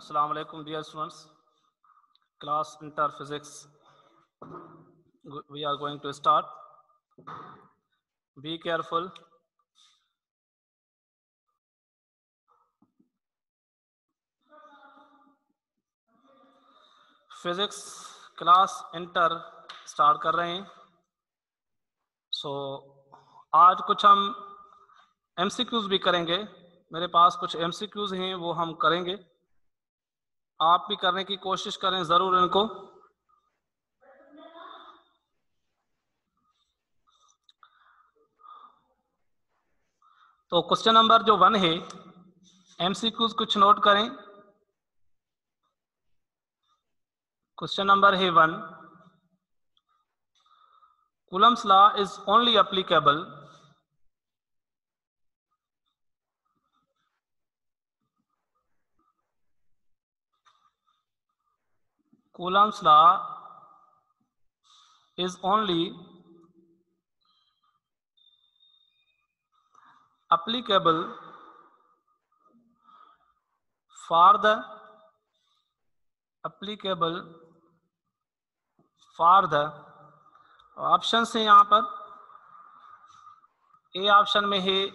Assalamu alaikum, dear students. Class Inter Physics. We are going to start. Be careful. Physics class inter start कर रहे हैं. आज कुछ हम एमसीक्यूज भी करेंगे. मेरे पास कुछ एमसीक्यूज हैं, वो हम करेंगे. आप भी करने की कोशिश करें ज़रूर इनको. तो क्वेश्चन नंबर जो 1 है, एमसीक्यूज कुछ नोट करें. क्वेश्चन नंबर है 1. Coulomb's law is only applicable Coulomb's law is only applicable for the option है यहाँ पर. ए ऑप्शन में है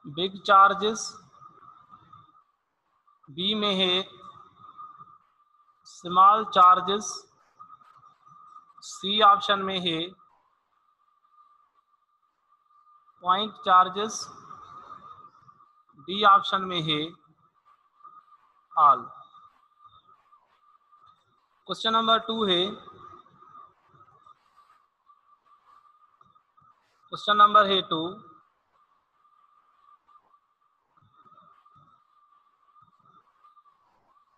बिग चार्जेस, बी में है स्मॉल चार्जेस, सी ऑप्शन में है पॉइंट चार्जेस, डी ऑप्शन में है ऑल. क्वेश्चन नंबर 2 है. क्वेश्चन नंबर है 2.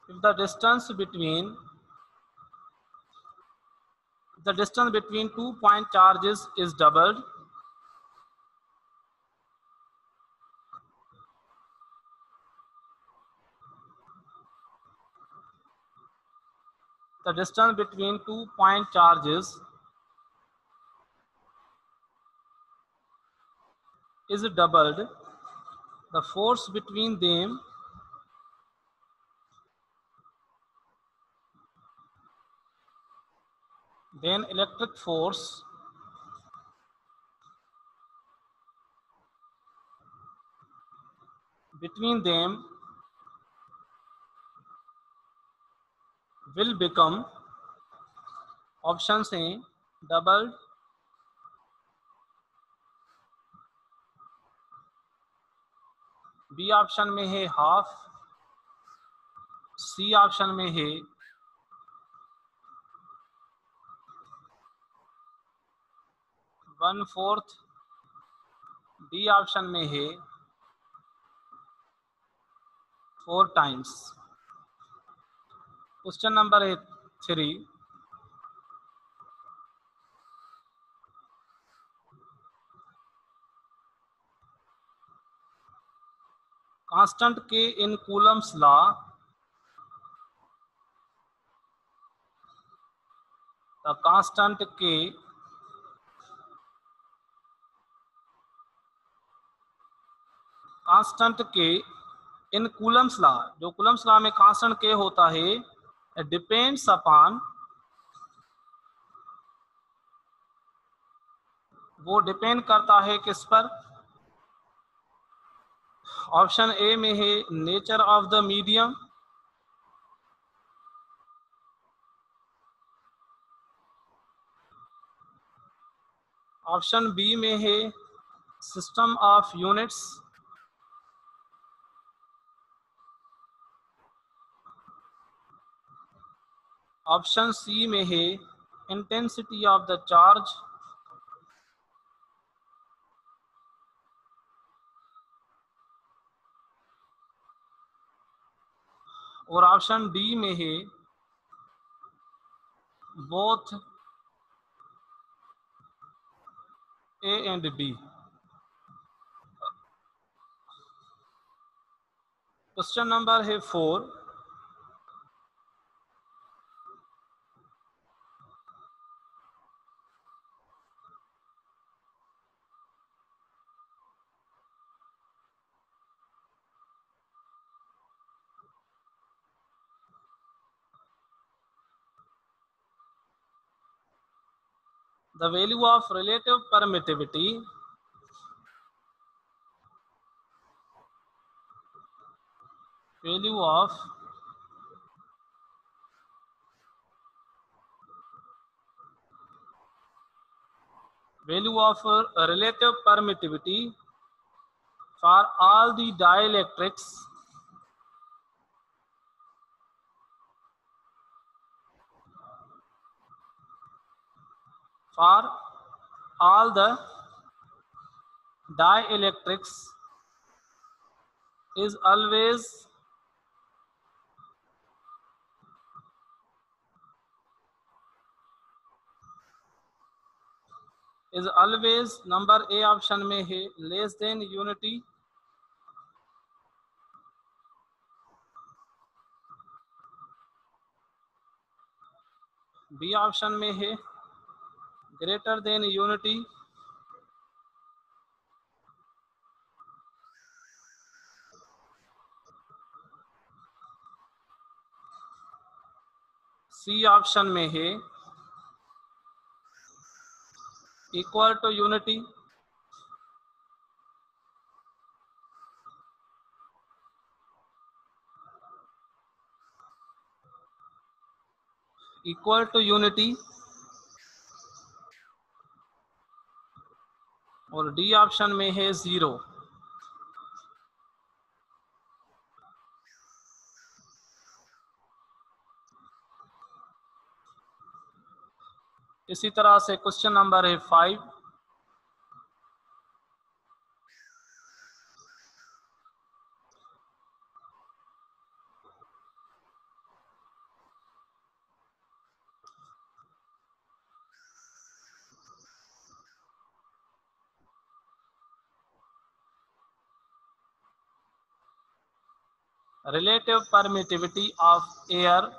If the distance between two point charges is doubled, the distance between 2 point charges is doubled, the force between them then electric force between them will become, option हैं doubled, B option में है half, सी option में है 1/4, D option में है 4 times. Question number है 3. Constant K in Coulomb's law constant K in Coulomb's law, जो Coulomb's law में कांस्टेंट के होता है, डिपेंड्स अपॉन, वो डिपेंड करता है किस पर. ऑप्शन ए में है nature of the medium, option B में है system of units, option C में है इंटेंसिटी ऑफ द चार्ज, और ऑप्शन डी में है both A and B. Question number है 4. The value of relative permittivity relative permittivity for all the dielectrics is always number A option में है less than unity, B option में है greater than unity, C option में है equal to unity, और D option में है zero. इसी तरह से क्वेश्चन नंबर है 5, relative permittivity of air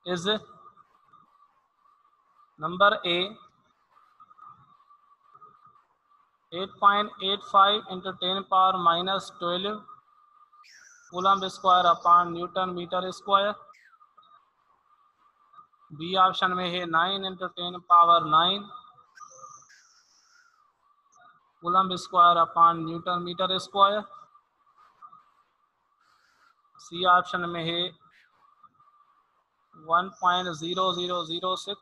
is number A 8.85 into 10 power minus 12 coulomb square upon newton metre square, B option में है 9 into 10 power 9 coulomb square upon newton metre square, C option में है 1.0006,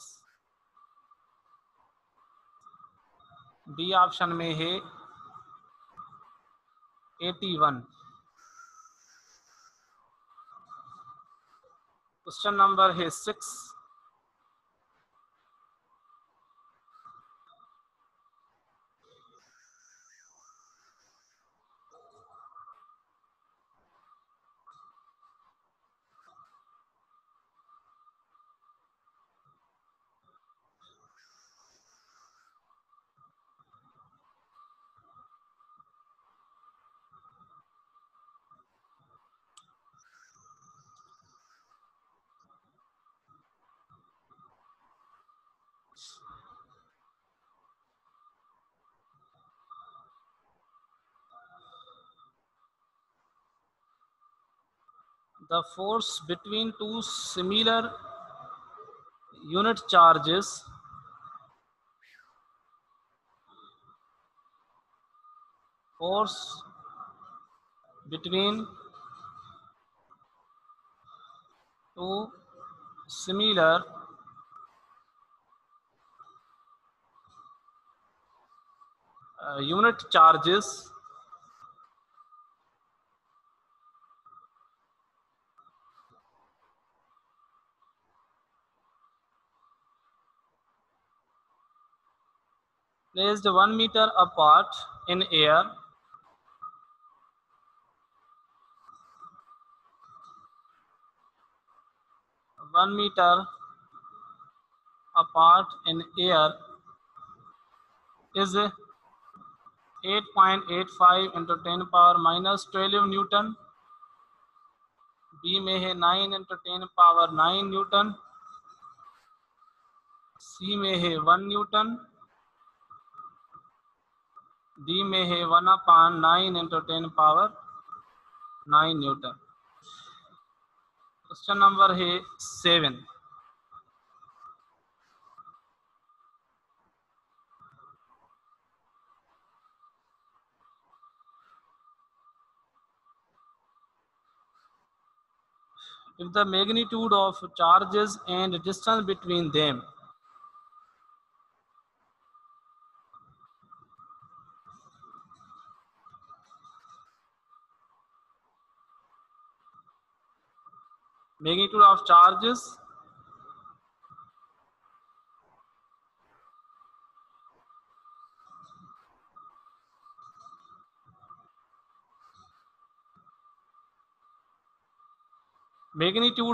B option में है 81। Question number है 6, the force between two similar unit charges between two similar unit charges placed 1 meter apart in air is 8.85 into 10 power minus 12 Newton, B में है 9 into 10 power 9 Newton, सी में है 1 Newton, D में है 1/9 × 10⁻9 Newton. Question number है 7। If the magnitude of charges and distance between them magnitude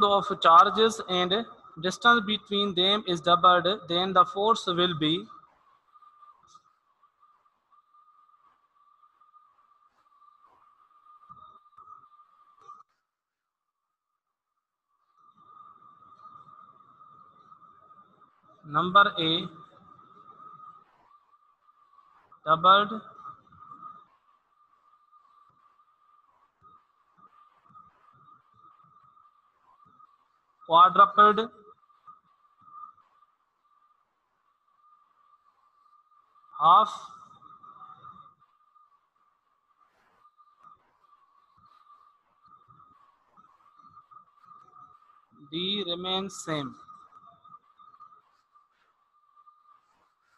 of charges and distance between them is doubled, then the force will be number A, doubled, quadrupled, half, D remains same।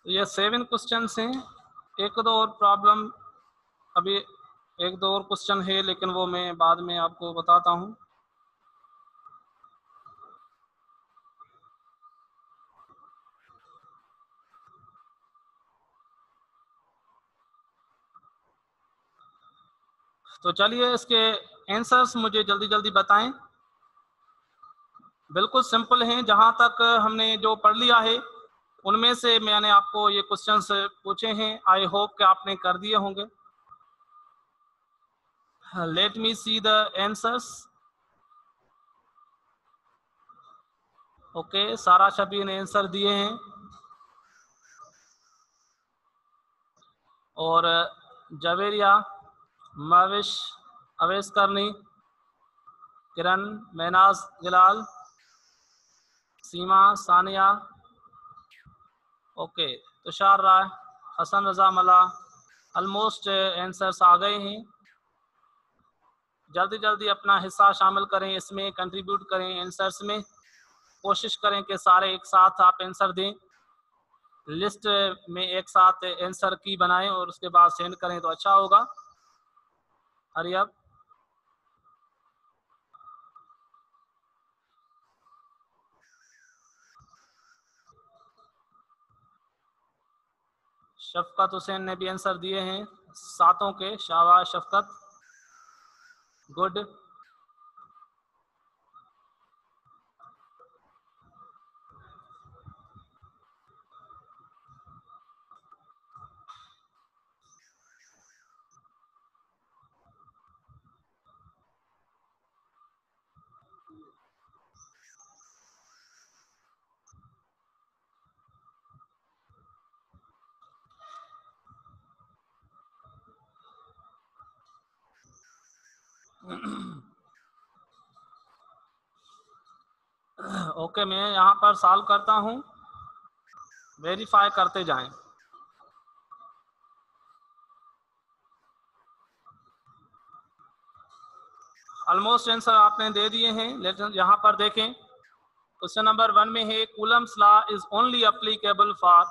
तो ये 7 questions हैं। एक दो और problem, अभी एक दो और क्वेश्चन है लेकिन वो मैं बाद में आपको बताता हूँ। तो चलिए इसके आंसर्स मुझे जल्दी जल्दी बताएं। बिल्कुल सिंपल हैं, जहां तक हमने जो पढ़ लिया है उनमें से मैंने आपको ये क्वेश्चंस पूछे हैं। आई होप कि आपने कर दिए होंगे। Let me see the answers. Okay, सारा शबी ने आंसर दिए हैं और जवेरिया, मविश, अवैस करनी, किरण, महनाज जलाल, सीमा, सानिया, ओके, तुषार राय, हसन रजा मला, ऑलमोस्ट आंसर्स आ गए हैं। जल्दी जल्दी अपना हिस्सा शामिल करें, इसमें कंट्रीब्यूट करें आंसर्स में। कोशिश करें कि सारे एक साथ आप आंसर दें, लिस्ट में एक साथ आंसर की बनाएं और उसके बाद सेंड करें तो अच्छा होगा। Hurry up. शफकत हुसैन ने भी आंसर दिए हैं, सातों के। शाबाश शफकत, गुड। ओके, मैं यहाँ पर सॉल्व करता हूँ, वेरीफाई करते जाएं। ऑलमोस्ट आंसर आपने दे दिए हैं, लेकिन यहाँ पर देखें। क्वेश्चन नंबर 1 में है Coulomb's law is only applicable for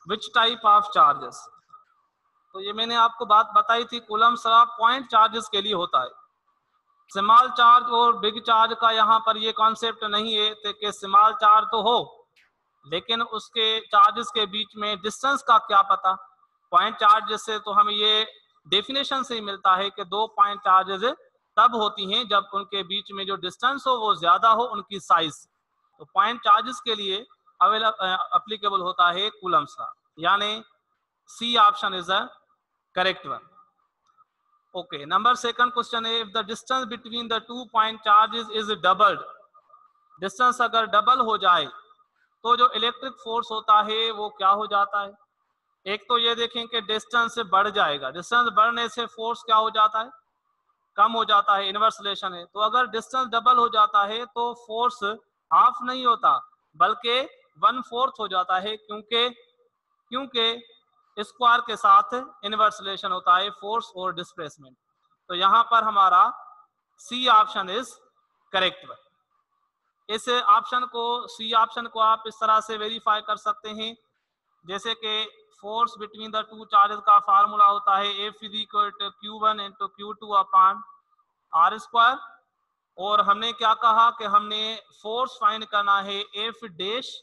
which type of charges. तो ये मैंने आपको बात बताई थी, कूलम्स लॉ पॉइंट चार्जेस के लिए होता है। स्मॉल चार्ज और बिग चार्ज का यहाँ पर ये कॉन्सेप्ट नहीं है कि स्मॉल चार्ज तो हो लेकिन उसके चार्जेस के बीच में डिस्टेंस का क्या पता। पॉइंट चार्ज से तो हमें ये डेफिनेशन से ही मिलता है कि दो पॉइंट चार्जेस तब होती हैं जब उनके बीच में जो डिस्टेंस हो वो ज्यादा हो उनकी साइज। तो पॉइंट चार्जेस के लिए अप्लीकेबल होता है कूलम्स लॉ, यानी C option is the correct one. Okay, number second question है, if the distance between the 2 point charges is doubled. Distance अगर डबल हो जाए तो जो इलेक्ट्रिक फोर्स होता है वो क्या हो जाता है। एक तो ये देखें कि डिस्टेंस बढ़ जाएगा, डिस्टेंस बढ़ने से फोर्स क्या हो जाता है, कम हो जाता है, इनवर्स रिलेशन है। तो अगर डिस्टेंस डबल हो जाता है तो फोर्स हाफ नहीं होता बल्कि 1/4 हो जाता है, क्योंकि स्क्वायर के साथ इनवर्स रिलेशन होता है फोर्स और डिस्प्लेसमेंट। तो यहां पर हमारा सी ऑप्शन इज करेक्ट। इस ऑप्शन को, सी ऑप्शन को आप इस तरह से वेरीफाई कर सकते हैं जैसे कि force between the two charges का फार्मूला होता है F is equal to Q1 into Q2 upon R square. और हमने क्या कहा कि हमने फोर्स फाइंड करना है F डैश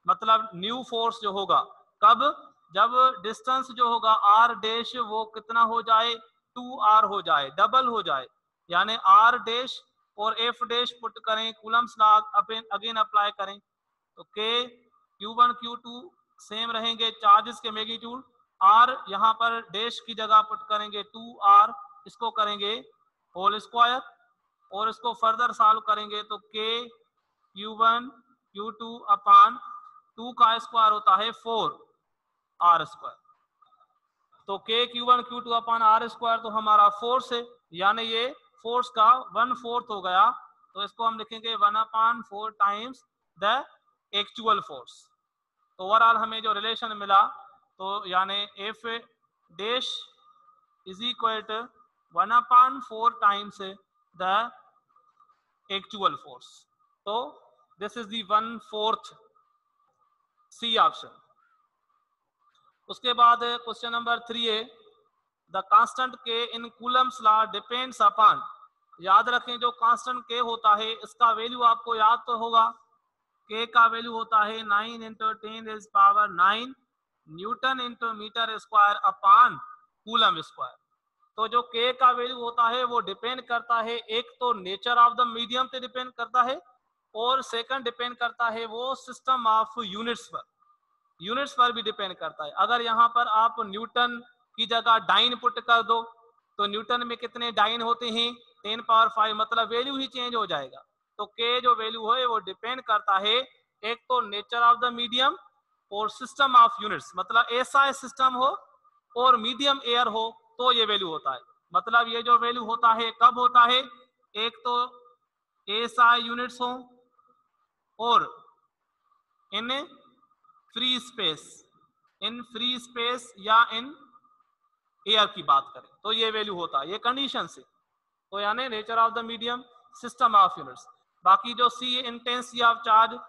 मतलब न्यू फोर्स जो होगा कब, जब डिस्टेंस जो होगा R डैश वो कितना हो जाए, 2R हो जाए, डबल हो जाए, यानी R डैश और F डैश पुट करें, कूलम्स लॉ अगेन अप्लाई करें तो K Q1 Q2 सेम रहेंगे, चार्जेस के मैग्नीट्यूड। R यहाँ पर डैश की जगह पुट करेंगे 2R, इसको करेंगे होल स्क्वायर और इसको फर्दर सॉल्व करेंगे तो K Q1 Q2 अपॉन 2 का स्क्वायर होता है 4R स्क्वायर। तो K Q1 Q2 upon R square तो हमारा फोर्स है, यानी ये फोर्स का 1/4 हो गया। तो इसको हम लिखेंगे 1/4 टाइम्स द एक्चुअल फोर्स। तो ओवरऑल हमें जो रिलेशन मिला तो यानी F dash is equal to 1/4 times the actual force. तो this is the 1/4 C option. उसके बाद क्वेश्चन नंबर 3 है the constant K in Coulomb's law depends upon. याद रखें जो कांस्टेंट के होता है इसका वैल्यू आपको याद तो होगा, के का वैल्यू होता है 9 into 10⁻⁹ newton into metre square upon coulomb square. तो जो के का वैल्यू होता है वो डिपेंड करता है, एक तो नेचर ऑफ द मीडियम पे डिपेंड करता है और सेकंड डिपेंड करता है वो सिस्टम ऑफ यूनिट्स पर भी डिपेंड करता है। अगर यहाँ पर आप न्यूटन की जगह डाइन पुट कर दो तो न्यूटन में कितने डाइन होते हैं, 10⁵, मतलब वैल्यू ही चेंज हो जाएगा। तो के जो वैल्यू है वो डिपेंड करता है एक तो नेचर ऑफ द मीडियम और सिस्टम ऑफ यूनिट्स, मतलब ऐसा सिस्टम हो और मीडियम एयर हो तो ये वैल्यू होता है। मतलब ये जो वैल्यू होता है कब होता है, एक तो एसआई यूनिट्स हो और इन फ्री स्पेस या इन एयर की बात करें तो ये वैल्यू होता है, ये कंडीशन से। तो यानी nature of the medium, system of units. बाकी जो सी इंटेंसिटी ऑफ चार्ज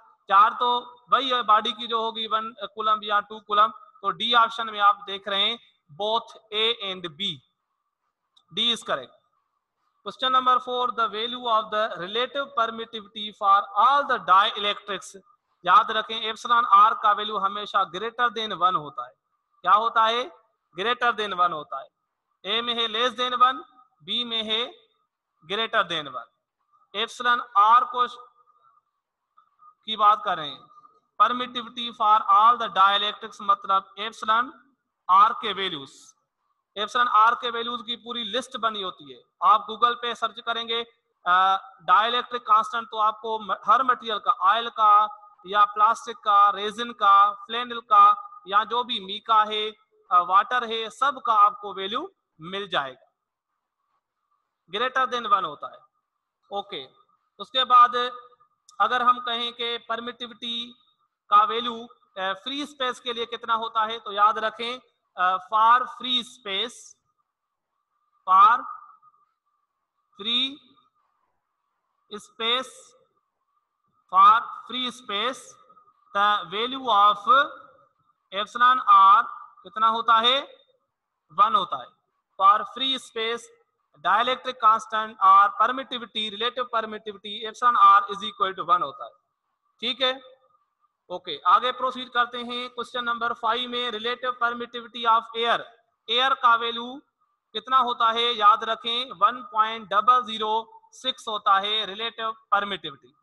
तो वही है बॉडी की जो होगी 1 कूलम या 2 कूलम। तो डी ऑप्शन में आप देख रहे हैं both A and B, D is correct. Question number 4 the value of the relative permittivity for all the dielectrics. याद रखें एप्सिलॉन आर का वैल्यू हमेशा ग्रेटर देन 1 होता है। क्या होता है, ग्रेटर देन 1 होता है। ए में है लेस देन 1, बी में है ग्रेटर देन 1। एप्सिलॉन आर को की बात कर रहे हैं, permittivity for all the dielectrics मतलब एप्सिलॉन आर के वैल्यूज, एप्सिलॉन आर के वैल्यूज की पूरी लिस्ट बनी होती है। आप गूगल पे सर्च करेंगे डाइलेक्ट्रिक कांस्टेंट तो आपको हर मटेरियल का, ऑयल का या प्लास्टिक का, रेजिन का, फ्लेनल का या जो भी मीका है, वाटर है, सब का आपको वैल्यू मिल जाएगा। ग्रेटर देन 1 होता है। ओके, उसके बाद अगर हम कहें कि परमिटिविटी का वैल्यू फ्री स्पेस के लिए कितना होता है तो याद रखें for free space the value of epsilon r कितना होता है, 1 होता है। For free space dielectric constant और permittivity, relative permittivity epsilon are is equal to 1 होता है। ठीक है, ओके आगे प्रोसीड करते हैं। क्वेश्चन नंबर 5 में रिलेटिव परमिटिविटी ऑफ एयर का वैल्यू कितना होता है, याद रखें 1.006 होता है रिलेटिव परमिटिविटी।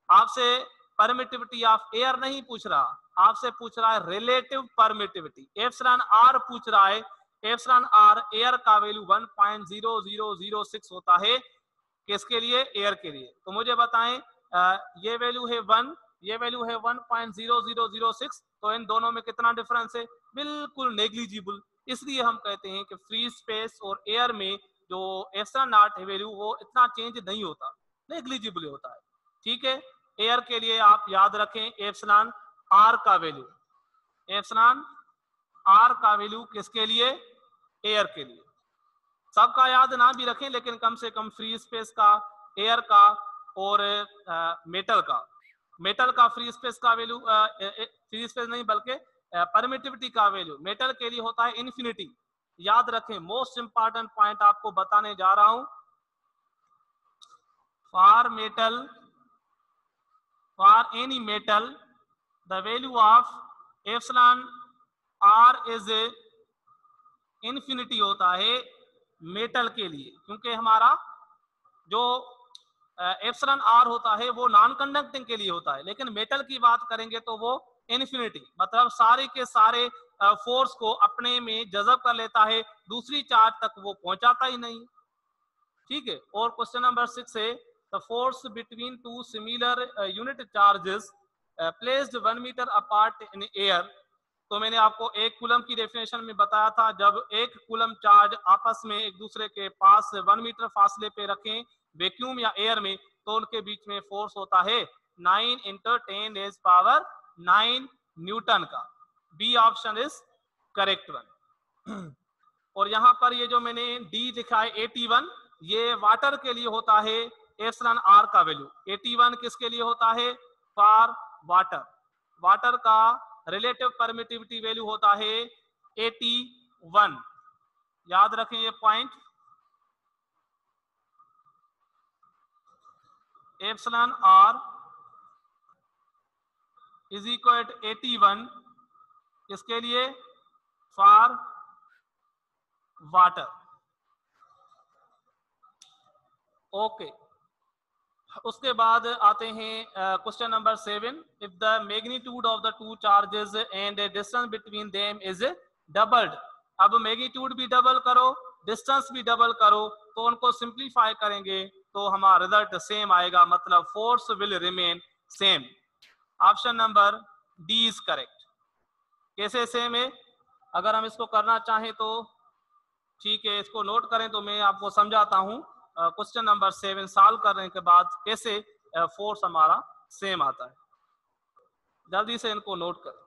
आपसे परमिटिविटी ऑफ एयर नहीं पूछ रहा, आपसे पूछ रहा है रिलेटिव परमिटिविटी। एप्सिलॉन आर पूछ रहा है, एप्सिलॉन आर एयर का वैल्यू 1.0006 होता है, किसके लिए, एयर के लिए। तो मुझे बताएं ये वैल्यू है 1 ये वैल्यू है 1.0006, तो इन दोनों में कितना डिफरेंस है, बिल्कुल नेग्लिजिबल। इसलिए हम कहते हैं कि फ्री स्पेस और एयर में जो एप्सिलॉन नॉट है वैल्यू वो इतना चेंज नहीं होता, नेग्लिजिबल होता है। ठीक है, एयर के लिए आप याद रखें एप्सिलॉन आर का वैल्यू, एप्सिलॉन आर का वैल्यू किसके लिए, एयर के लिए। सबका याद ना भी रखें लेकिन कम से कम फ्री स्पेस का, एयर का और मेटल का फ्री स्पेस का वैल्यू, फ्री स्पेस नहीं बल्कि परमिटिविटी का वैल्यू मेटल के लिए होता है इन्फिनिटी। याद रखें, मोस्ट इंपॉर्टेंट पॉइंट आपको बताने जा रहा हूं, for metal, for any metal the value of epsilon are is infinity होता है मेटल के लिए, क्योंकि हमारा जो एप्सिलॉन आर होता है वो नॉन कंडक्टिंग के लिए होता है, लेकिन मेटल की बात करेंगे तो वो इन्फिनिटी, मतलब सारे के सारे फोर्स को अपने में जज़ब कर लेता है, दूसरी चार्ज तक वो पहुंचाता ही नहीं। ठीक है, और क्वेश्चन नंबर 6 है the force between two similar unit charges placed 1 metre apart in air. तो मैंने आपको एक कूलम की डेफिनेशन में बताया था, जब एक कूलम चार्ज आपस में एक दूसरे के पास 1 मीटर फासले पे रखें वैक्यूम या एयर में, तो उनके बीच में फोर्स होता है 9 × 10⁻⁹ न्यूटन का। B option is correct one. और यहाँ पर ये जो मैंने डी लिखा है 81, ये वाटर के लिए होता है एप्सिलॉन आर का वैल्यू। 81 किसके लिए होता है, फॉर वाटर। वाटर का रिलेटिव परमिटिविटी वैल्यू होता है 81। याद रखें ये point, epsilon are is equal to 81 किसके लिए, फॉर वाटर। ओके, उसके बाद आते हैं question number 7, if the magnitude of the two charges and distance between them is doubled. अब मैग्नीट्यूड भी डबल करो, डिस्टेंस भी डबल करो, तो उनको सिंप्लीफाई करेंगे तो हमारा रिजल्ट सेम आएगा, मतलब force will remain same. Option number D is correct. कैसे सेम है, अगर हम इसको करना चाहें तो ठीक है, इसको नोट करें तो मैं आपको समझाता हूं क्वेश्चन नंबर 7 सॉल्व करने के बाद कैसे फोर्स हमारा सेम आता है। जल्दी से इनको नोट करें।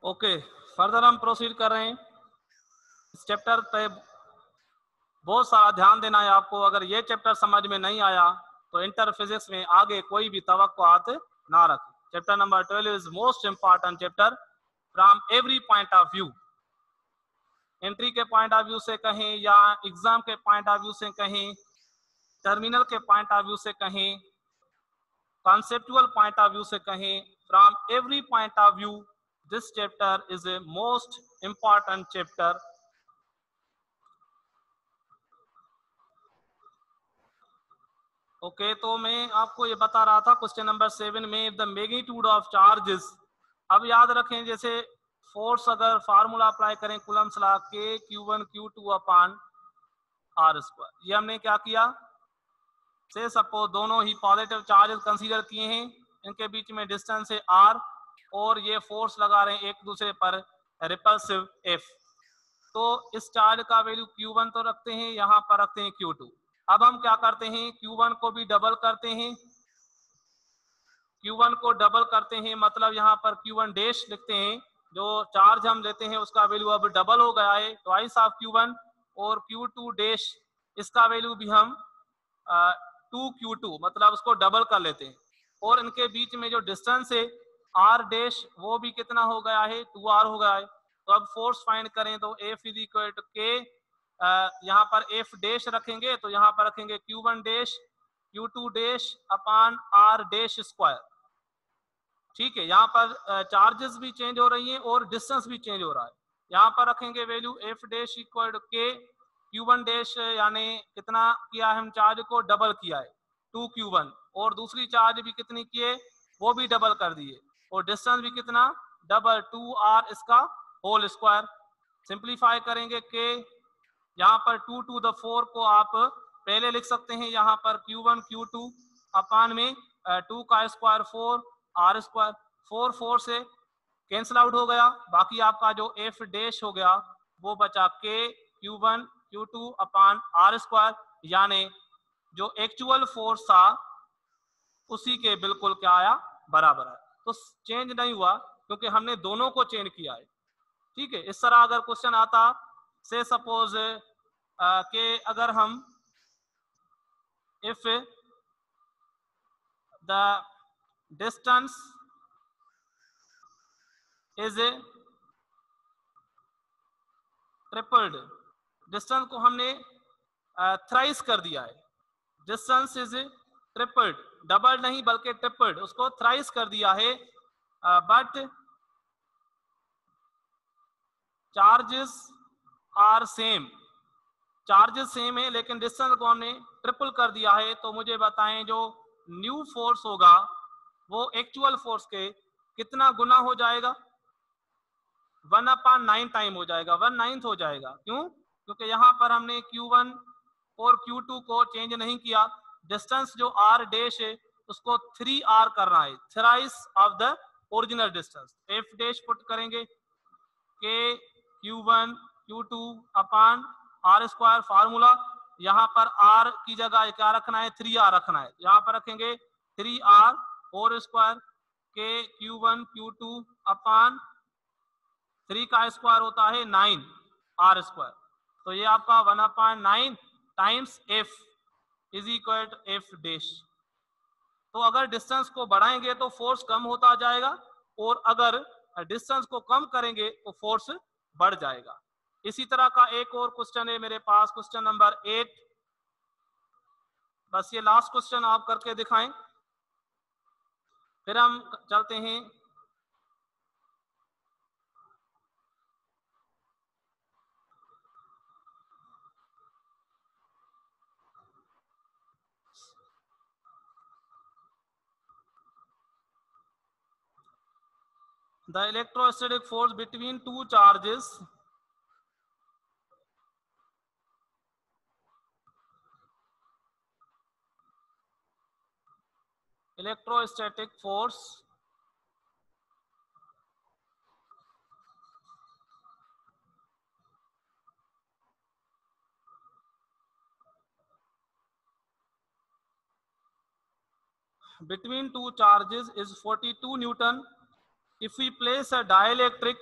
ओके, फर्दर हम प्रोसीड कर रहे हैं। इस चैप्टर पे बहुत सारा ध्यान देना है आपको। अगर ये चैप्टर समझ में नहीं आया तो इंटर फिजिक्स में आगे कोई भी तवक्कुआत ना रखें। Chapter number 12 is most important chapter from every point of view. Entry के पॉइंट ऑफ व्यू से कहें या एग्जाम के पॉइंट ऑफ व्यू से कहें, टर्मिनल के पॉइंट ऑफ व्यू से कहें, कॉन्सेप्चुअल पॉइंट ऑफ व्यू से कहें, from every point of view this chapter is a most important chapter. Okay, तो मैं आपको ये बता रहा था क्वेश्चन नंबर 7 में द मैग्नीट्यूड ऑफ चार्जेस। अब याद रखें, जैसे फोर्स अगर फार्मूला अप्लाई करें कूलम्स लॉ के Q1 Q2 upon R square, ये हमने क्या किया, से सपोज दोनों ही पॉजिटिव चार्जेस कंसीडर किए हैं, इनके बीच में डिस्टेंस है R और ये फोर्स लगा रहे हैं एक दूसरे पर रिपल्सिव F। तो इस चार्ज का वैल्यू Q1 तो रखते हैं, यहाँ पर रखते हैं Q2। अब हम क्या करते हैं, Q1 को भी डबल करते हैं Q1 को डबल करते हैं, मतलब यहाँ पर Q1 डैश लिखते हैं, जो चार्ज हम लेते हैं उसका वैल्यू अब डबल हो गया है, ट्वाइस ऑफ Q1, और Q2 डैश इसका वैल्यू भी हम 2Q2 मतलब उसको डबल कर लेते हैं, और इनके बीच में जो डिस्टेंस है R डैश वो भी कितना हो गया है, 2R हो गया है। तो अब फोर्स फाइंड करें तो F is equal to K, यहाँ पर F डैश रखेंगे तो यहाँ पर रखेंगे Q1 डैश Q2 डैश अपान R डैश स्क्वायर। ठीक है, यहाँ पर चार्जेस भी चेंज हो रही हैं और डिस्टेंस भी चेंज हो रहा है। यहाँ पर रखेंगे value F dash equal to K, Q1 dash यानी कितना किया है हम चार्ज को, डबल किया है 2Q1, और दूसरी चार्ज भी कितनी किए वो भी डबल कर दिए, और डिस्टेंस भी कितना डबल 2R इसका होल स्क्वायर। सिंप्लीफाई करेंगे K, यहाँ पर 2 to the 4 को आप पहले लिख सकते हैं, यहाँ पर Q1 Q2 अपान में 2 का स्क्वायर 4 R स्क्वायर, 4 4 से कैंसिल आउट हो गया, बाकी आपका जो F डैश हो गया वो बचा K Q1 Q2 अपान R स्क्वायर, यानी जो एक्चुअल फोर्स था उसी के बिल्कुल क्या आया, बराबर है। तो चेंज नहीं हुआ क्योंकि हमने दोनों को चेंज किया है। ठीक है, इस तरह अगर क्वेश्चन आता से सपोज के अगर हम if the distance is tripled, distance को हमने थ्राइस कर दिया है, डिस्टेंस इज ट्रिपल्ड, डबल नहीं बल्कि ट्रिपल्ड, उसको थ्राइस कर दिया है, but charges are same, charges same है लेकिन डिस्टेंस को हमने ट्रिपल कर दिया है। तो मुझे बताएं जो न्यू फोर्स होगा वो एक्चुअल फोर्स के कितना गुना हो जाएगा, 1/9 टाइम हो जाएगा, 1/9 हो जाएगा। क्यों? क्योंकि यहाँ पर हमने Q1 और Q2 को चेंज नहीं किया, डिस्टेंस जो R डैश है उसको 3R करना है, thrice of the original distance. F dash put करेंगे K Q1 Q2 अपान R स्क्वायर, फार्मूला यहाँ पर R की जगह क्या रखना है, 3R रखना है, यहाँ पर रखेंगे 3R और स्क्वायर, K Q1 Q2 अपान 3 का स्क्वायर होता है 9R स्क्वायर, तो ये आपका 1/9 times F is equal to F dash. तो अगर डिस्टेंस को बढ़ाएंगे तो फोर्स कम होता जाएगा, और अगर डिस्टेंस को कम करेंगे तो फोर्स बढ़ जाएगा। इसी तरह का एक और क्वेश्चन है मेरे पास, क्वेश्चन नंबर 8, बस ये लास्ट क्वेश्चन आप करके दिखाएं, फिर हम चलते हैं the electrostatic force between two charges electrostatic force between two charges is 42 Newton. If we place a dielectric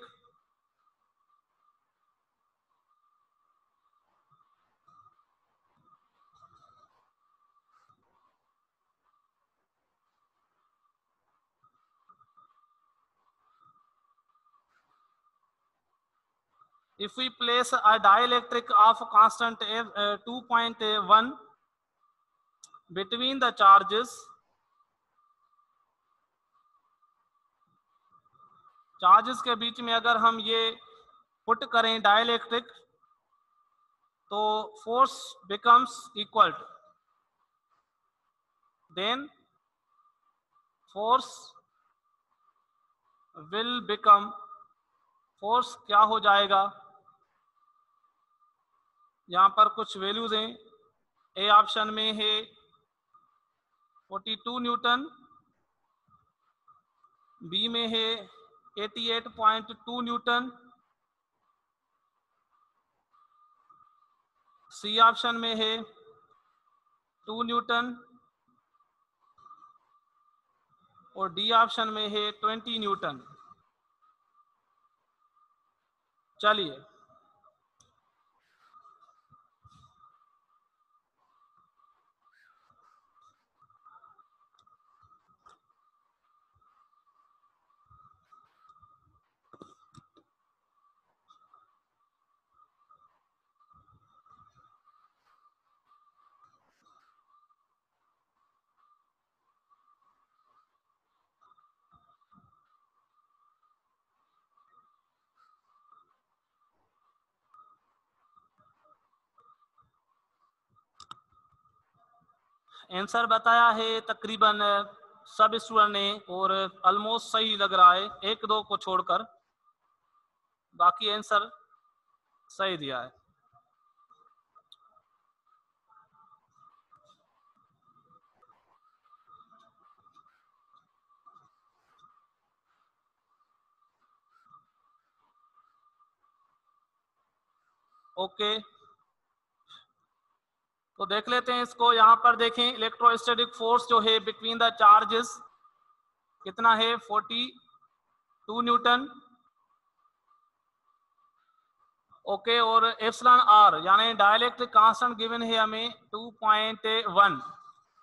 of constant 2.1 between the charges, charges के बीच में अगर हम ये पुट करें डाइलेक्ट्रिक, तो force becomes equal to, then force will become, force क्या हो जाएगा, यहाँ पर कुछ वैल्यूज हैं, ए ऑप्शन में है 42 न्यूटन, बी में है 88.2 न्यूटन, सी ऑप्शन में है 2 न्यूटन, और डी ऑप्शन में है 20 न्यूटन। चलिए आंसर बताया है तकरीबन सब स्टूडेंट ने, और ऑलमोस्ट सही लग रहा है, एक दो को छोड़कर बाकी आंसर सही दिया है। ओके, तो देख लेते हैं इसको। यहां पर देखें, इलेक्ट्रोस्टैटिक फोर्स जो है बिटवीन द चार्जेस कितना है, 42 न्यूटन। ओके, और एप्सिलॉन आर यानी डाइलेक्ट्रिक कांस्टेंट गिवन है हमें 2.1।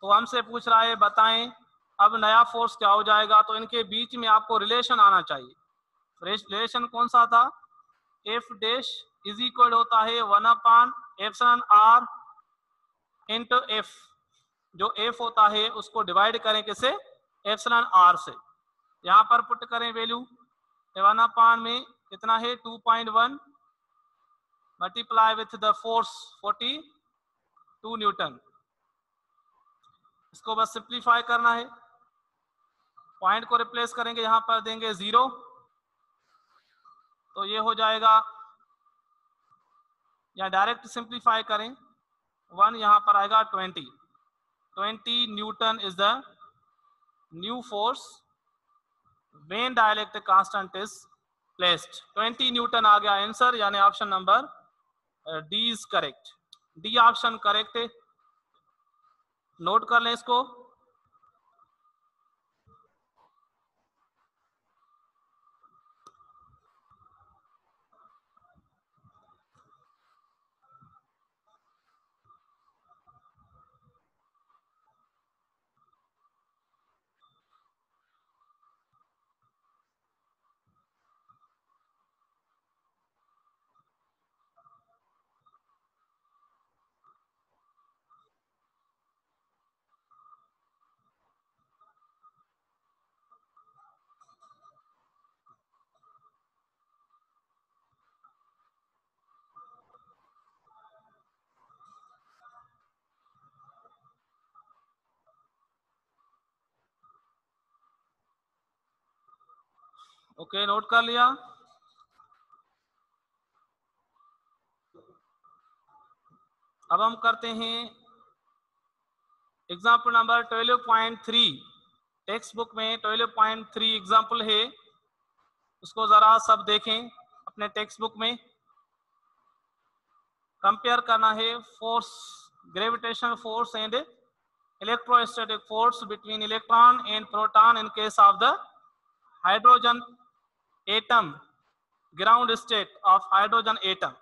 तो हमसे पूछ रहा है बताएं अब नया फोर्स क्या हो जाएगा। तो इनके बीच में आपको रिलेशन आना चाहिए। रिलेशन कौन सा था, एफ डैश इज इक्वल होता है 1 एप्सिलॉन आर इंटू एफ। जो एफ होता है उसको डिवाइड करें किसे, एप्सिलॉन आर से। यहां पर पुट करें वैल्यू, 1 में कितना है 2.1 multiply with the force 42 Newton. इसको बस सिंप्लीफाई करना है, पॉइंट को रिप्लेस करेंगे, यहां पर देंगे 0, तो ये हो जाएगा, या डायरेक्ट सिंप्लीफाई करें 1, यहां पर आएगा 20 newton is the new force when dielectric constant is placed. 20 newton आ गया आंसर, यानी option number D is correct. D option correct है, नोट कर लें इसको। ओके, नोट कर लिया। अब हम करते हैं एग्जाम्पल नंबर 12.3। टेक्स्ट बुक में 12.3 एग्जाम्पल है, उसको जरा सब देखें अपने टेक्स्ट बुक में। कंपेयर करना है force, gravitational force and electrostatic force between electron and proton in case of the hydrogen atom, ground state of hydrogen atom.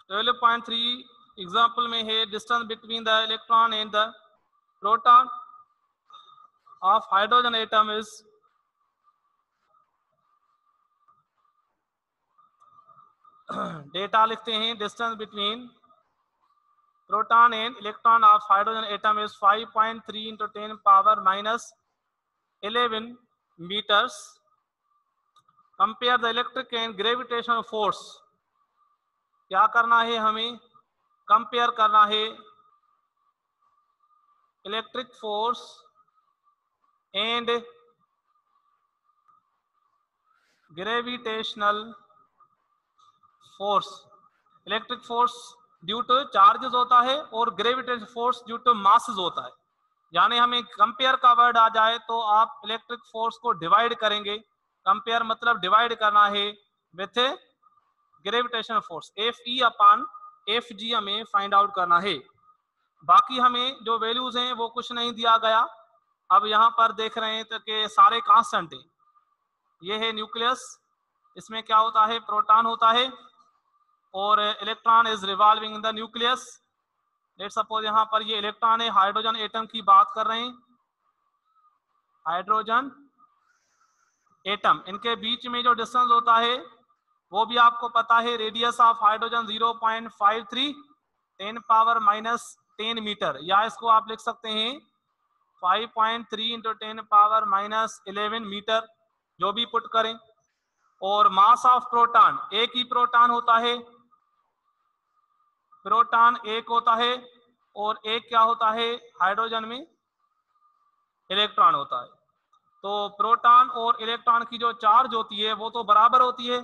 Twelve point three example में है distance between the electron and the proton of hydrogen atom is data लिखते हैं, distance between proton and electron of hydrogen atom is 5.3 into 10 power minus 11 meters। Compare the electric and gravitational force. क्या करना है हमें, compare करना है electric force and gravitational force. Electric force due to charges होता है और gravitational force due to masses होता है। यानी हमें कंपेयर का वर्ड आ जाए तो आप इलेक्ट्रिक फोर्स को डिवाइड करेंगे। कंपेयर मतलब डिवाइड करना है with gravitational force, F E upon F G हमें फाइंड आउट करना है। बाकी हमें जो वैल्यूज हैं वो कुछ नहीं दिया गया। अब यहाँ पर देख रहे हैं तो कि सारे कांस्टेंट हैं। ये है न्यूक्लियस, इसमें क्या होता है, प्रोटॉन होता है और electron is revolving in the nucleus. Let's suppose यहाँ पर ये इलेक्ट्रॉन है, हाइड्रोजन एटम की बात कर रहे हैं। हाइड्रोजन एटम, इनके बीच में जो डिस्टेंस होता है वो भी आपको पता है, radius of hydrogen 0.53 10 power minus 10 metre, या इसको आप लिख सकते हैं 5.3 इंटू 10 पावर माइनस 11 मीटर, जो भी पुट करें। और मास ऑफ प्रोटॉन, एक ही प्रोटॉन होता है, प्रोटॉन एक होता है, और एक क्या होता है, हाइड्रोजन में इलेक्ट्रॉन होता है। तो प्रोटॉन और इलेक्ट्रॉन की जो चार्ज होती है वो तो बराबर होती है,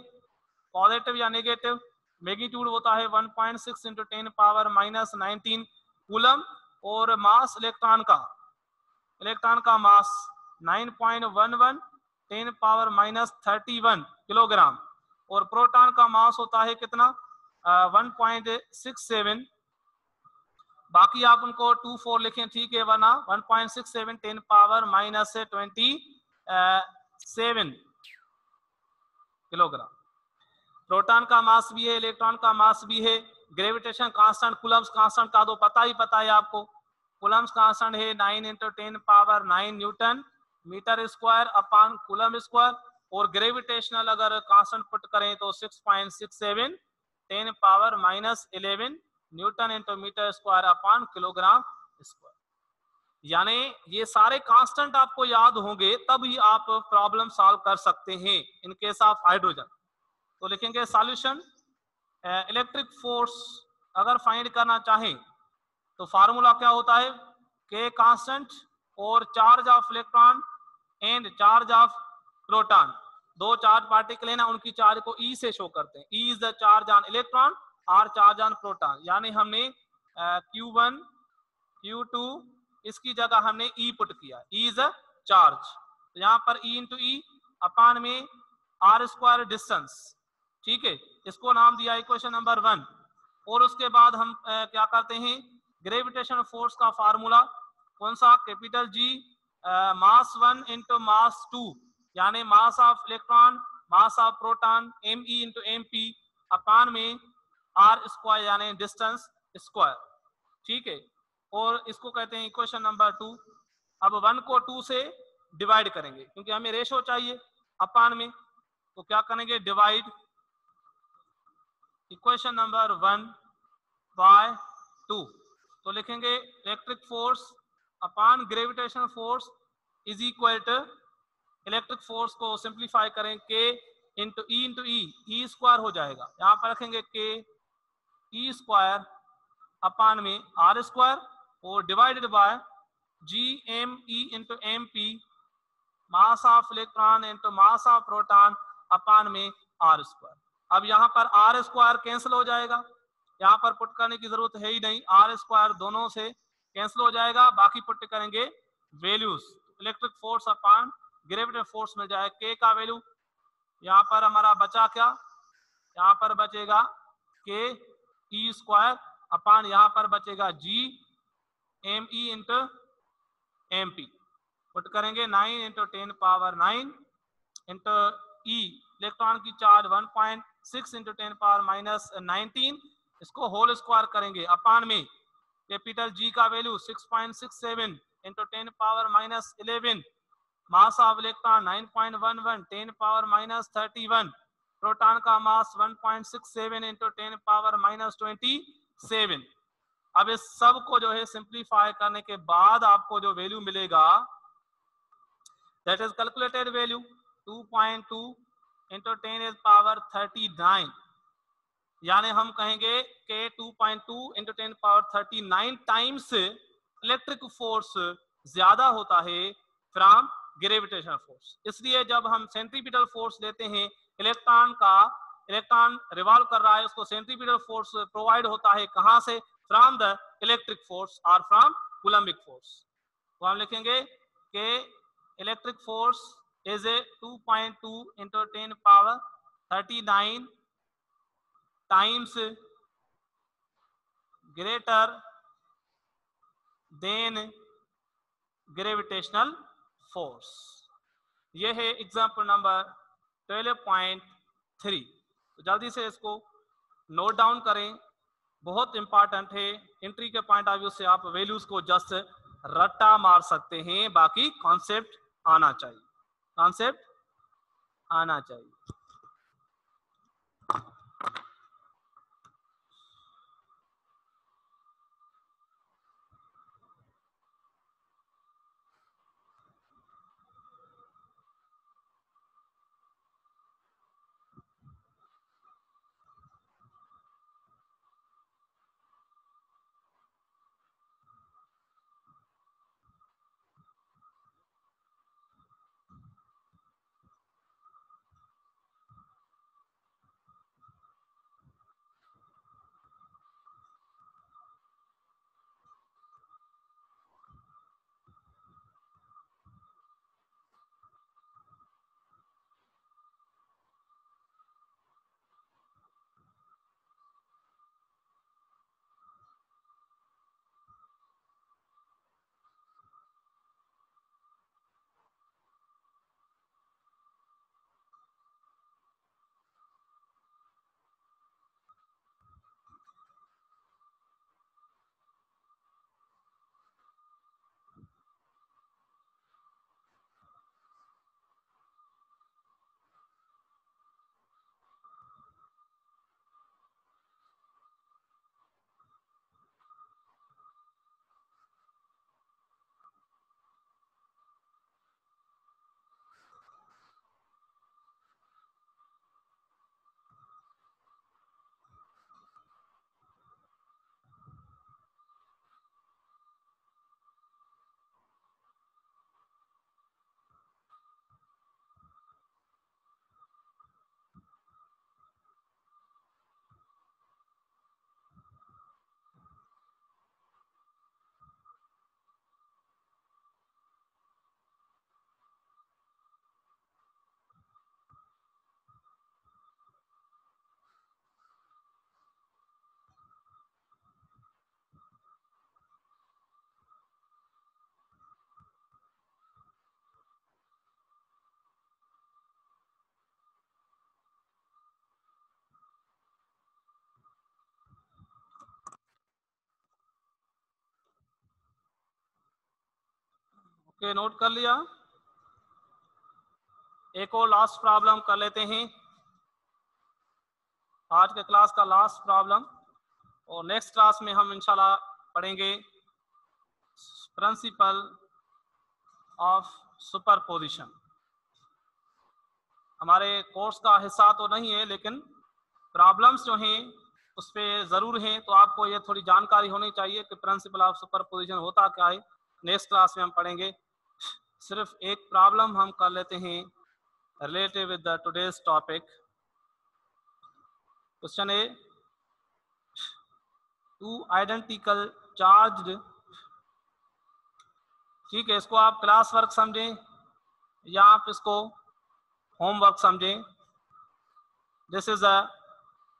पॉजिटिव या नेगेटिव। मैग्नीट्यूड होता है 1.6 इंटू 10 पावर माइनस 19 कूलम, और मास इलेक्ट्रॉन का मास 9.11 10 पावर माइनस 31 किलोग्राम, और प्रोटॉन का मास होता है कितना, 1.67। बाकी आप उनको 24 लिखें, ठीक है, वरना 1.67 10 पावर माइनस 27 किलोग्राम। प्रोटॉन का मास भी है, इलेक्ट्रॉन का मास भी है। ग्रेविटेशन कांस्टेंट, कूलम्स कांस्टेंट का तो पता ही है आपको। कूलम्स कांस्टेंट है 9 into 10 power 9 newton metre square upon coulomb square, और ग्रेविटेशनल अगर कांस्टेंट पुट करें तो 6.67 10 power minus 11 newton into metre square upon kilogram square. यानी ये सारे कांस्टेंट आपको याद होंगे तभी आप प्रॉब्लम सॉल्व कर सकते हैं इन केस ऑफ हाइड्रोजन। तो लिखेंगे सॉल्यूशन, इलेक्ट्रिक फोर्स अगर फाइंड करना चाहें तो फार्मूला क्या होता है, के कांस्टेंट और charge of electron and charge of proton. दो चार्ज पार्टिकल है ना, उनकी चार्ज को ई से शो करते हैं। E is the charge on electron और चार्ज ऑन प्रोटॉन। यानी हमने Q1 Q2 इसकी जगह हमने ई पुट किया, ई इज अ चार्ज, तो यहाँ पर ई इंटू ई अपान में आर स्क्वायर डिस्टेंस, ठीक है, इसको नाम दिया इक्वेशन नंबर 1। और उसके बाद हम क्या करते हैं, ग्रेविटेशन फोर्स का फार्मूला कौन सा, कैपिटल जी मास 1 इंटू मास 2, यानी mass of electron mass of proton M E into M P upon में आर स्क्वायर यानी डिस्टेंस स्क्वायर, ठीक है। और इसको कहते हैं इक्वेशन नंबर 2। अब 1 को 2 से डिवाइड करेंगे क्योंकि हमें रेशो चाहिए अपान में, तो क्या करेंगे, डिवाइड इक्वेशन नंबर 1 बाय 2। तो लिखेंगे electric force upon gravitation force is equal to, electric force को सिंप्लीफाई करें के इंटू ई स्क्वायर हो जाएगा, यहाँ पर रखेंगे के ई स्क्वायर अपान में आर स्क्वायर, और divided by G M E into M p mass of electron into mass of proton upon में आर स्क्वायर। अब यहाँ पर आर स्क्वायर कैंसिल हो जाएगा, यहाँ पर पुट करने की जरूरत है ही नहीं, आर स्क्वायर दोनों से कैंसिल हो जाएगा। बाकी पुट करेंगे values, electric force upon gravitation force मिल जाए, के का वैल्यू यहाँ पर हमारा बचा क्या, यहाँ पर बचेगा के ई स्क्वायर अपान यहाँ पर बचेगा G M E into M P, put करेंगे 9 into 10 power 9 into E, electron की चार्ज 1.6 इंटू 10 पावर माइनस 19, इसको होल स्क्वायर करेंगे अपान में कैपिटल जी का value 6.67 into 10 power minus 11, mass of electron 9.11 10 power minus 31, proton का मास 1.67 इंटू 10 पावर माइनस 27। अब इस सब को जो है सिंप्लीफाई करने के बाद आपको जो वैल्यू मिलेगा that is calculated value 2.2 into 10 is power 39, यानी हम कहेंगे कि 2.2 into 10 power 39 times electric force ज्यादा होता है फ्रॉम ग्रेविटेशनल फोर्स। इसलिए जब हम सेंट्रीपिटल फोर्स लेते हैं, इलेक्ट्रॉन रिवॉल्व कर रहा है, उसको सेंट्रीपिटल फोर्स प्रोवाइड होता है कहां से, फ्रॉम द इलेक्ट्रिक फोर्स और फ्रॉम कूलम्बिक फोर्स। तो हम लिखेंगे कि electric force is a 2.2 into 10 power 39 times greater than gravitational force. ये है एग्जाम्पल नंबर 12.3। तो जल्दी से इसको नोट डाउन करें, बहुत इंपॉर्टेंट है। एंट्री के पॉइंट ऑफ व्यू से आप वैल्यूज को जस्ट रट्टा मार सकते हैं, बाकी कॉन्सेप्ट आना चाहिए, कॉन्सेप्ट आना चाहिए। ओके, नोट कर लिया। एक और लास्ट प्रॉब्लम कर लेते हैं, आज के क्लास का लास्ट प्रॉब्लम, और नेक्स्ट क्लास में हम इंशाल्लाह पढ़ेंगे प्रिंसिपल ऑफ सुपरपोजिशन। हमारे कोर्स का हिस्सा तो नहीं है, लेकिन प्रॉब्लम्स जो हैं उस पर ज़रूर हैं, तो आपको ये थोड़ी जानकारी होनी चाहिए कि प्रिंसिपल ऑफ सुपरपोजिशन होता क्या है। नेक्स्ट क्लास में हम पढ़ेंगे। सिर्फ एक प्रॉब्लम हम कर लेते हैं related with the today's topic. Question है, टू आइडेंटिकल चार्ज्ड, ठीक है, इसको आप क्लास वर्क समझें या आप इसको होमवर्क समझें। This is a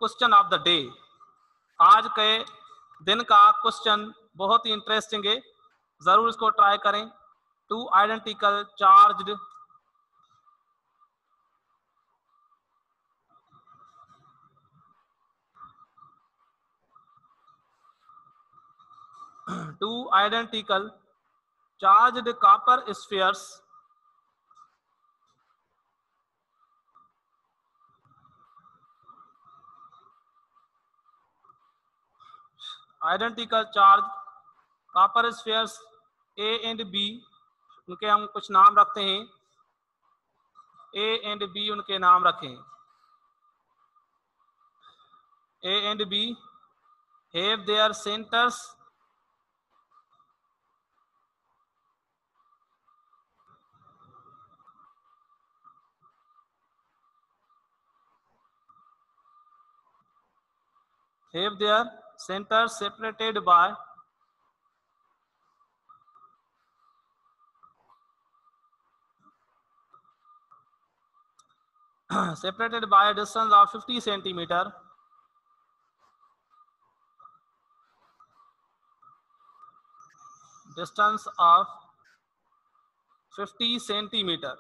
question of the day. आज के दिन का क्वेश्चन बहुत ही इंटरेस्टिंग है, जरूर इसको ट्राई करें। Two identical charged two identical charged copper spheres identical charge copper spheres A and B, उनके हम कुछ नाम रखते हैं, A and B उनके नाम रखें। A and B have their centers separated by a distance of 50 centimeter. Distance of 50 centimetre.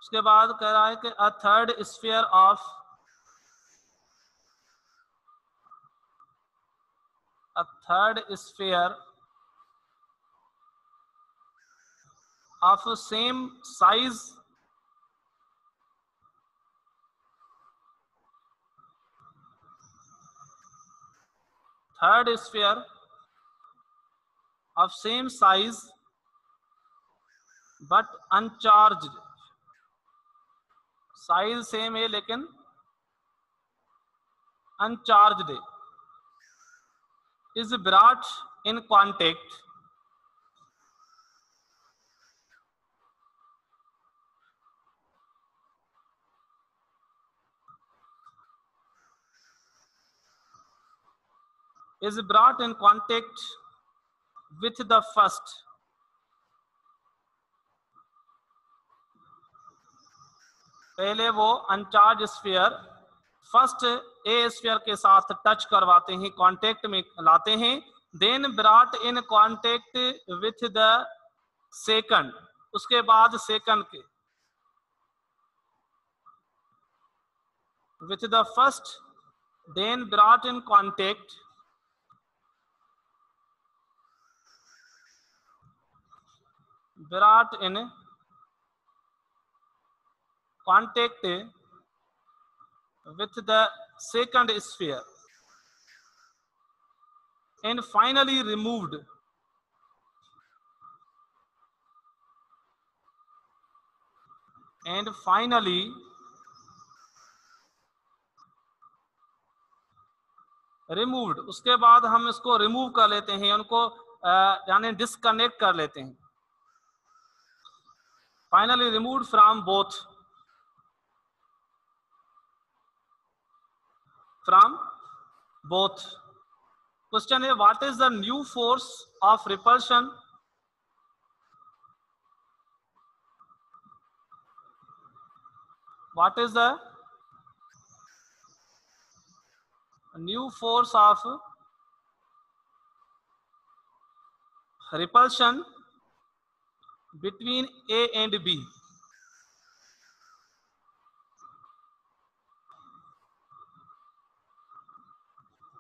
उसके बाद कह रहा है कि a third sphere of same size third sphere of same size but uncharged, size same है लेकिन अनचार्ज्ड है, is brought in contact with the first पहले वो uncharged sphere first A sphere के साथ टच करवाते हैं, कांटेक्ट में लाते हैं, then brought in contact with the second, उसके बाद सेकंड के with the first, then brought in contact with the second sphere and finally removed उसके बाद हम इसको रिमूव कर लेते हैं, उनको यानी डिस्कनेक्ट कर लेते हैं। Finally removed from both, question है what is the new force of repulsion what is the new force of repulsion between A and B?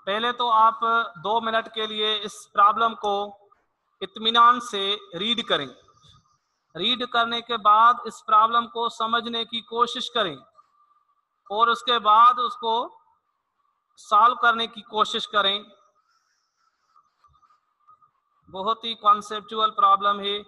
पहले तो आप 2 मिनट के लिए इस प्रॉब्लम को इत्मीनान से रीड करें, रीड करने के बाद इस प्रॉब्लम को समझने की कोशिश करें और उसके बाद उसको सॉल्व करने की कोशिश करें। बहुत ही कॉन्सेप्चुअल प्रॉब्लम है।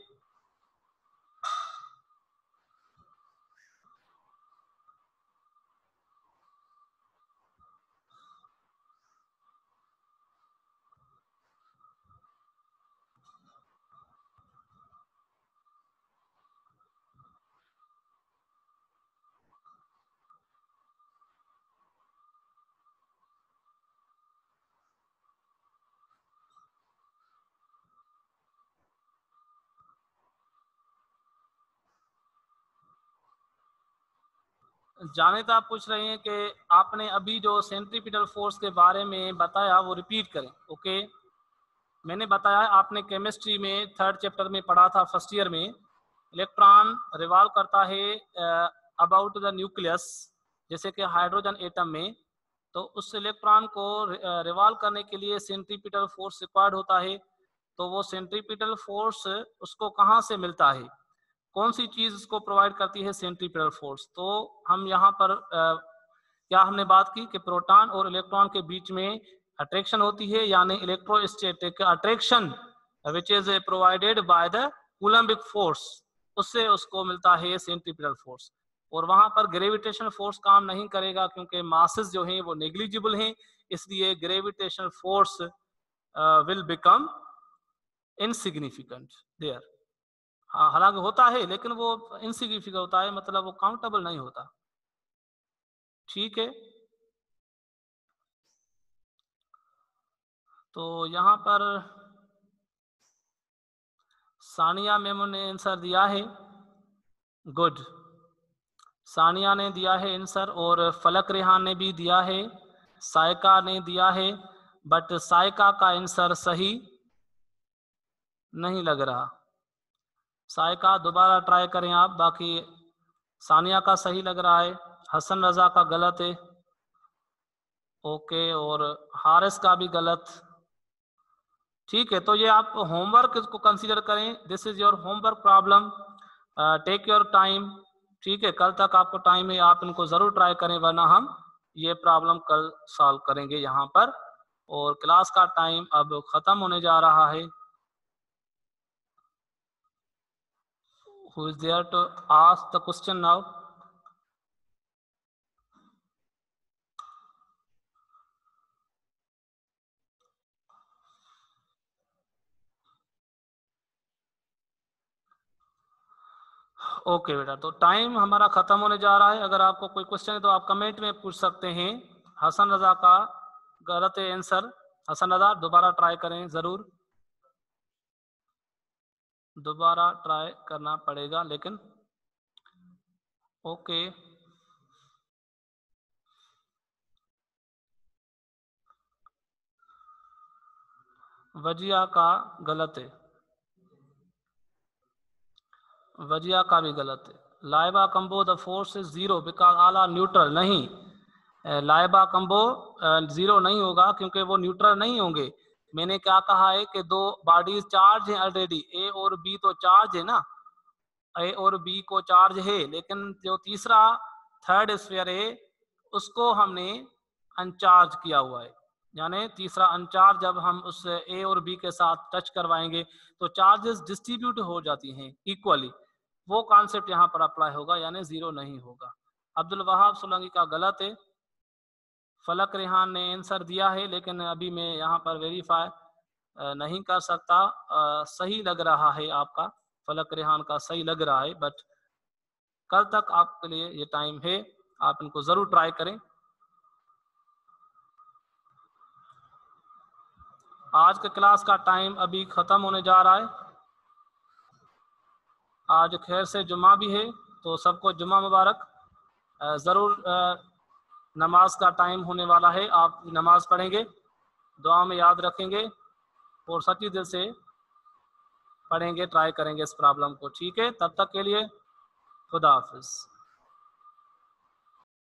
जावेद आप पूछ रहे हैं कि आपने अभी जो सेंट्रीपिटल फोर्स के बारे में बताया वो रिपीट करें। ओके, मैंने बताया आपने केमिस्ट्री में 3rd चैप्टर में पढ़ा था, फर्स्ट ईयर में, इलेक्ट्रॉन रिवॉल्व करता है अबाउट द न्यूक्लियस, जैसे कि हाइड्रोजन एटम में, तो उस इलेक्ट्रॉन को रिवॉल्व करने के लिए सेंट्रीपिटल फोर्स रिक्वायर्ड होता है। तो वो सेंट्रीपिटल फोर्स उसको कहाँ से मिलता है, कौन सी चीज इसको प्रोवाइड करती है सेंट्रीपिटल फोर्स? तो हम यहाँ पर क्या हमने बात की कि प्रोटॉन और इलेक्ट्रॉन के बीच में अट्रैक्शन होती है, यानी electrostatic attraction which is provided by the Coulombic force, उससे उसको मिलता है सेंट्रीपिटल फोर्स। और वहां पर ग्रेविटेशनल फोर्स काम नहीं करेगा क्योंकि मासेस जो हैं वो नेग्लिजिबल हैं, इसलिए gravitational force will become insignificant there. हाँ, हालांकि होता है लेकिन वो इनसिग्निफिकेंट होता है, मतलब वो काउंटेबल नहीं होता। ठीक है, तो यहाँ पर सानिया मेमो ने आंसर दिया है, गुड, सानिया ने दिया है आंसर, और फलक रेहान ने भी दिया है, सायका ने दिया है, बट सायका का आंसर सही नहीं लग रहा। सायका दोबारा ट्राई करें आप। बाकी सानिया का सही लग रहा है, हसन रजा का गलत है, ओके, और हारिस का भी गलत। ठीक है, तो ये आप होमवर्क इसको कंसीडर करें, this is your homework problem, take your time. ठीक है, कल तक आपको टाइम है, आप इनको जरूर ट्राई करें, वरना हम ये प्रॉब्लम कल सॉल्व करेंगे यहाँ पर। और क्लास का टाइम अब खत्म होने जा रहा है। Who is there to ask the question now? Okay बेटा, तो टाइम हमारा खत्म होने जा रहा है। अगर आपको कोई क्वेश्चन है तो आप कमेंट में पूछ सकते हैं। हसन रजा का गलत है आंसर। हसन रजा दोबारा ट्राई करें, जरूर दोबारा ट्राई करना पड़ेगा, लेकिन ओके। वजिया का गलत है, वजिया का भी गलत है। लाइबा कंबो the force is zero because all are neutral. नहीं, लाइबा कंबो जीरो नहीं होगा क्योंकि वो न्यूट्रल नहीं होंगे। मैंने क्या कहा है कि दो बॉडीज चार्ज हैं ऑलरेडी, ए और बी तो चार्ज है ना, ए और बी को चार्ज है, लेकिन जो तीसरा थर्ड स्फीयर है उसको हमने अनचार्ज किया हुआ है। यानी तीसरा अनचार्ज जब हम उस ए और बी के साथ टच करवाएंगे तो चार्जेस डिस्ट्रीब्यूट हो जाती हैं इक्वली। वो कॉन्सेप्ट यहाँ पर अप्लाई होगा, यानी जीरो नहीं होगा। अब्दुल वहाब सोलंकी का गलत है। फलक रेहान ने आंसर दिया है, लेकिन अभी मैं यहाँ पर वेरीफाई नहीं कर सकता। सही लग रहा है आपका, फलक रेहान का सही लग रहा है, बट कल तक आपके लिए ये टाइम है, आप इनको जरूर ट्राई करें। आज के क्लास का टाइम अभी खत्म होने जा रहा है। आज खैर से जुम्मा भी है, तो सबको जुम्मा मुबारक। जरूर नमाज का टाइम होने वाला है, आप नमाज पढ़ेंगे, दुआ में याद रखेंगे और सच्ची दिल से पढ़ेंगे, ट्राई करेंगे इस प्रॉब्लम को। ठीक है, तब तक के लिए खुदा हाफिज।